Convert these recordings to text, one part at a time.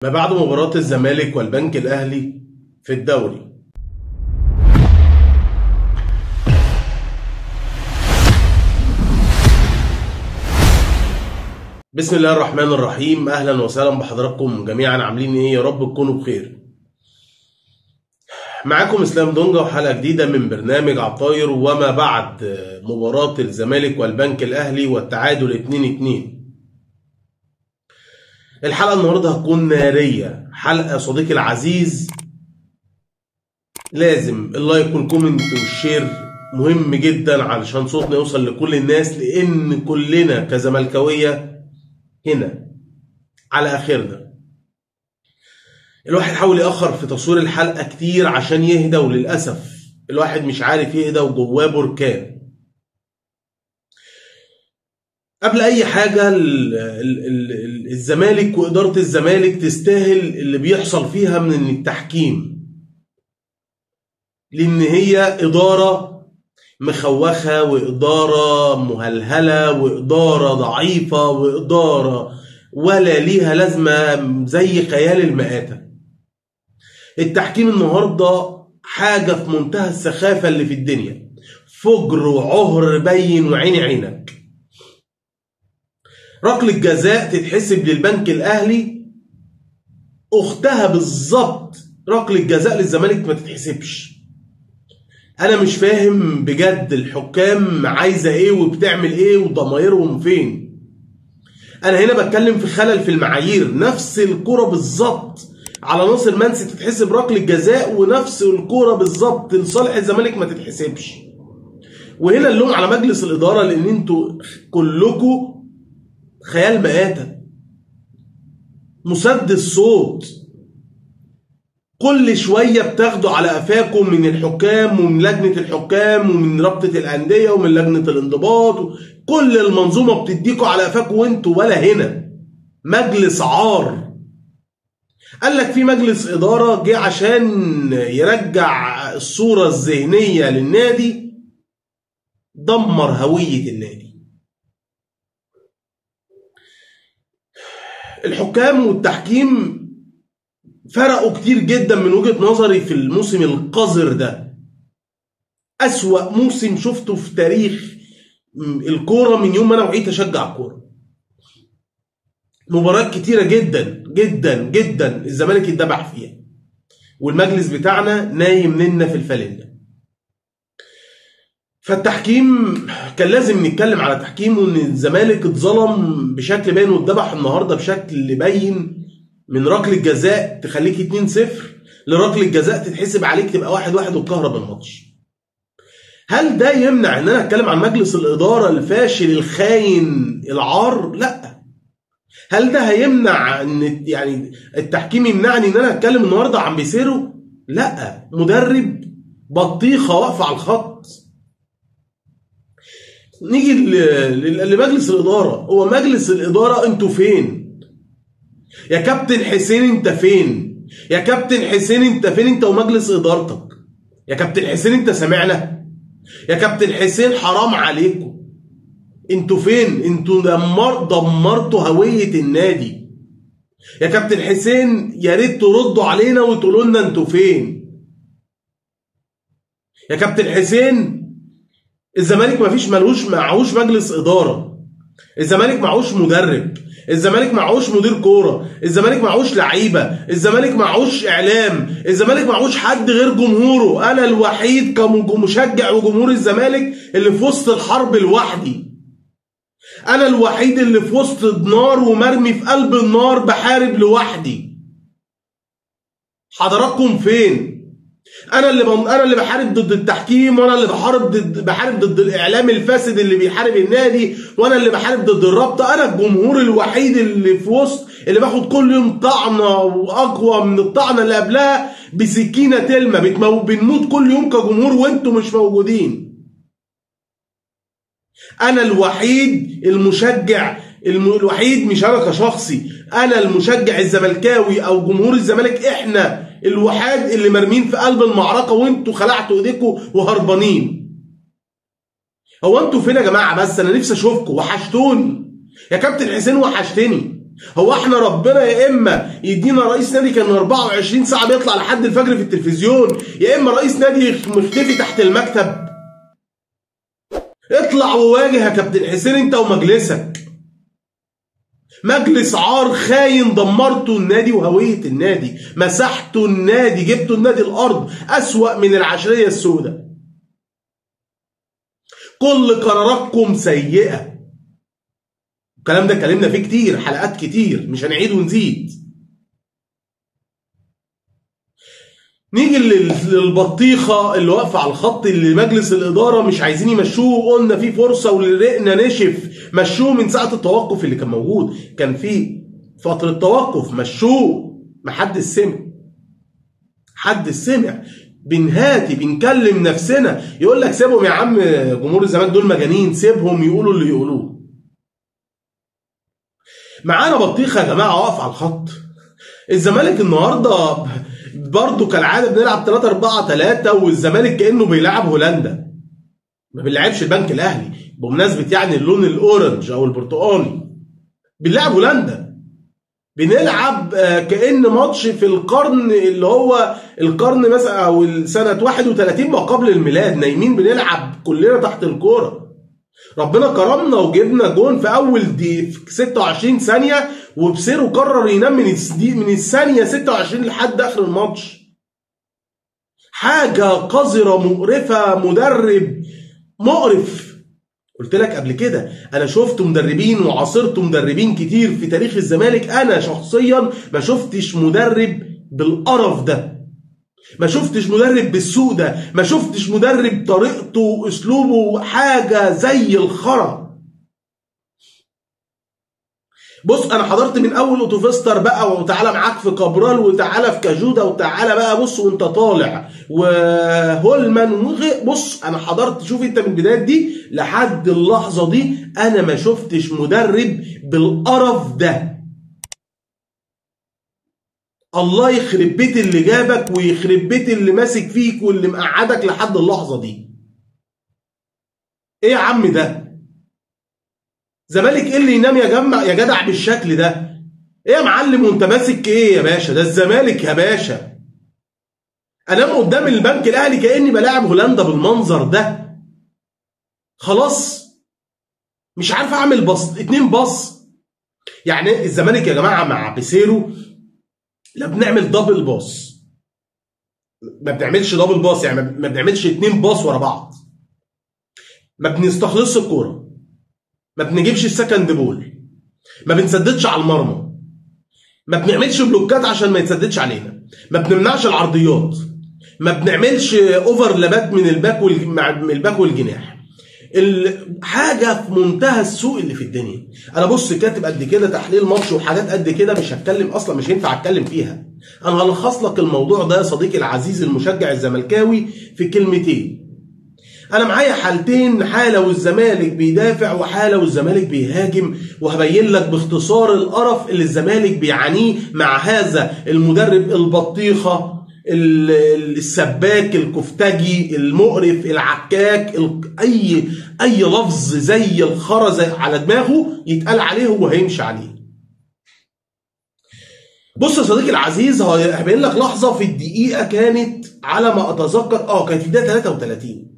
ما بعد مباراة الزمالك والبنك الأهلي في الدوري. بسم الله الرحمن الرحيم. أهلا وسهلا بحضراتكم جميعا، عاملين إيه؟ يا رب تكونوا بخير. معاكم إسلام دونجا وحلقة جديدة من برنامج عطاير وما بعد مباراة الزمالك والبنك الأهلي والتعادل 2-2. الحلقة النهاردة هتكون نارية، حلقة صديقي العزيز لازم اللايك والكومنت والشير مهم جدا علشان صوتنا يوصل لكل الناس، لأن كلنا كزملكاوية هنا على آخرنا. الواحد حاول يأخر في تصوير الحلقة كتير عشان يهدى، وللأسف الواحد مش عارف يهدى وجواه بركان. قبل اي حاجة الزمالك وادارة الزمالك تستاهل اللي بيحصل فيها من التحكيم، لان هي ادارة مخوخة وادارة مهلهلة وادارة ضعيفة وادارة ولا ليها لازمة زي خيال المآتة. التحكيم النهاردة حاجة في منتهى السخافة اللي في الدنيا، فجر وعهر بين وعين عينك. ركلة جزاء تتحسب للبنك الأهلي، أختها بالظبط ركلة جزاء للزمالك ما تتحسبش. أنا مش فاهم بجد الحكام عايزة إيه وبتعمل إيه وضمايرهم فين. أنا هنا بتكلم في خلل في المعايير. نفس الكرة بالظبط على ناصر منسي تتحسب ركلة جزاء، ونفس الكرة بالظبط لصالح الزمالك ما تتحسبش. وهنا اللوم على مجلس الإدارة، لأن أنتوا كلكم خيال مآتة، مسدس صوت، كل شوية بتاخدوا على قفاكم من الحكام ومن لجنة الحكام ومن رابطة الأندية ومن لجنة الانضباط، كل المنظومة بتديكوا على قفاكم وانتوا ولا هنا. مجلس عار. قال لك في مجلس إدارة جه عشان يرجع الصورة الذهنية للنادي، دمر هوية النادي. الحكام والتحكيم فرقوا كتير جدا من وجهة نظري في الموسم القذر ده. أسوأ موسم شفته في تاريخ الكورة من يوم ما أنا وعيت أشجع الكورة. مباريات كتيرة جدا جدا جدا الزمالك اتدبح فيها، والمجلس بتاعنا نايم لنا في الفالنة. فالتحكيم كان لازم نتكلم على تحكيم، وان الزمالك اتظلم بشكل باين واتذبح النهارده بشكل باين، من ركله جزاء تخليك 2-0 لركله جزاء تتحسب عليك تبقى 1-1 وتكهرب الماتش. هل ده يمنع ان انا اتكلم عن مجلس الاداره الفاشل الخاين العار؟ لا. هل ده هيمنع ان يعني التحكيم يمنعني ان انا اتكلم النهارده عن بيسيرو؟ لا. مدرب بطيخه واقفه على الخط. نيجي لمجلس الإدارة. هو مجلس الإدارة انتوا فين؟ يا كابتن حسين انت فين؟ يا كابتن حسين انت فين انت ومجلس إدارتك؟ يا كابتن حسين انت سامعنا؟ يا كابتن حسين حرام عليكم. انتوا فين؟ انتوا دمرتوا هوية النادي. يا كابتن حسين يا ريت تردوا علينا وتقولوا لنا انتوا فين؟ يا كابتن حسين الزمالك معهوش مجلس إدارة، الزمالك معهوش مدرب، الزمالك معهوش مدير كورة، الزمالك معهوش لعيبة، الزمالك معهوش إعلام، الزمالك معهوش حد غير جمهوره. أنا الوحيد كمشجع وجمهور الزمالك اللي في وسط الحرب لوحدي. أنا الوحيد اللي في وسط النار ومرمي في قلب النار بحارب لوحدي. حضراتكم فين؟ انا اللي بحارب ضد التحكيم، وانا اللي بحارب ضد الاعلام الفاسد اللي بيحارب النادي، وانا اللي بحارب ضد الرابطه. انا الجمهور الوحيد اللي في وسط، اللي باخد كل يوم طعنه واقوى من الطعنه اللي قبلها بسكينه تلمه. بنموت كل يوم كجمهور وانتم مش موجودين. انا الوحيد المشجع الوحيد، مش انا كشخصي، انا المشجع الزملكاوي او جمهور الزمالك، احنا الوحيد اللي مرمين في قلب المعركه وانتوا خلعتوا ايديكم وهربانين. هو انتوا فين يا جماعه؟ بس انا نفسي اشوفكم، وحشتوني. يا كابتن حسين وحشتني، هو احنا ربنا يا اما يدينا رئيس نادي كان 24 ساعه بيطلع لحد الفجر في التلفزيون، يا اما رئيس نادي مختفي تحت المكتب. اطلع وواجه يا كابتن حسين انت ومجلسك. مجلس عار خاين، دمرتوا النادي وهويه النادي، مسحتوا النادي، جبتوا النادي الارض، اسوأ من العشريه السوداء. كل قراراتكم سيئه. الكلام ده اتكلمنا فيه كتير، حلقات كتير، مش هنعيد ونزيد. نيجي للبطيخه اللي واقفه على الخط، اللي مجلس الاداره مش عايزين يمشوه، وقلنا في فرصه ورقنا نشف، مشوه من ساعه التوقف اللي كان موجود، كان في فتره توقف، مشوه، محدش سمع. حد سمع؟ بنهاتي بنكلم نفسنا، يقول لك سيبهم يا عم، جمهور الزمالك دول مجانين، سيبهم يقولوا اللي يقولوه. معانا بطيخه يا جماعه واقف على الخط. الزمالك النهارده برضه كالعاده بنلعب 3-4-3، والزمالك كانه بيلعب هولندا، ما بنلعبش البنك الاهلي بمناسبه يعني اللون الاورنج او البرتقالي، بنلعب هولندا. بنلعب كأن ماتش في القرن اللي هو القرن مثلا او سنه 31 ما قبل الميلاد، نايمين بنلعب كلنا تحت الكوره. ربنا كرمنا وجبنا جون في اول دي في 26 ثانيه، وبسيرو قرر ينام من الثانيه 26 لحد اخر الماتش. حاجه قذره مقرفه، مدرب مقرف. قلت لك قبل كده انا شفت مدربين وعاصرت مدربين كتير في تاريخ الزمالك، انا شخصيا ما شفتش مدرب بالقرف ده، ما شفتش مدرب بالسوء ده، ما شفتش مدرب طريقته واسلوبه حاجه زي الخرا. بص انا حضرت من اول اوتوفيستر بقى، وتعالى معاك في كابرال، وتعالى في كاجودا، وتعالى بقى بص وانت طالع، وهولمان، بص انا حضرت. شوف انت من البدايات دي لحد اللحظه دي انا ما شفتش مدرب بالقرف ده. الله يخرب بيت اللي جابك، ويخرب بيت اللي ماسك فيك واللي مقعدك لحد اللحظه دي. ايه يا عم ده؟ زمالك ايه اللي ينام يا جدع بالشكل ده؟ ايه يا معلم وانت ماسك ايه يا باشا؟ ده الزمالك يا باشا. انام قدام البنك الاهلي كاني بلاعب هولندا بالمنظر ده. خلاص مش عارف اعمل 2 باص. يعني الزمالك يا جماعه مع بيسيرو لا بنعمل دبل باص، ما بنعملش دبل باص، يعني ما بنعملش 2 باص ورا بعض، ما بنستخلصش الكوره، ما بنجيبش السكند بول، ما بنسددش على المرمى، ما بنعملش بلوكات عشان ما يتسددش علينا، ما بنمنعش العرضيات، ما بنعملش اوفرلابات من الباك والجناح. حاجه في منتهى السوء اللي في الدنيا. انا بص كاتب قد كده تحليل ماتش وحاجات قد كده، مش هتكلم اصلا، مش هينفع اتكلم فيها. انا هلخص لك الموضوع ده يا صديقي العزيز المشجع الزملكاوي في كلمتين. انا معايا حالتين، حاله والزمالك بيدافع، وحاله والزمالك بيهاجم، وهبين لك باختصار القرف اللي الزمالك بيعانيه مع هذا المدرب البطيخه، السباك، الكفتاجي، المقرف، العكاك، اي لفظ زي الخرا زي على دماغه يتقال عليه هو هيمشي عليه. بص يا صديقي العزيز، هبين لك لحظه في الدقيقه كانت على ما اتذكر كانت في الدقيقه 33.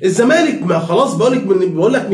الزمالك ما خلاص بقول لك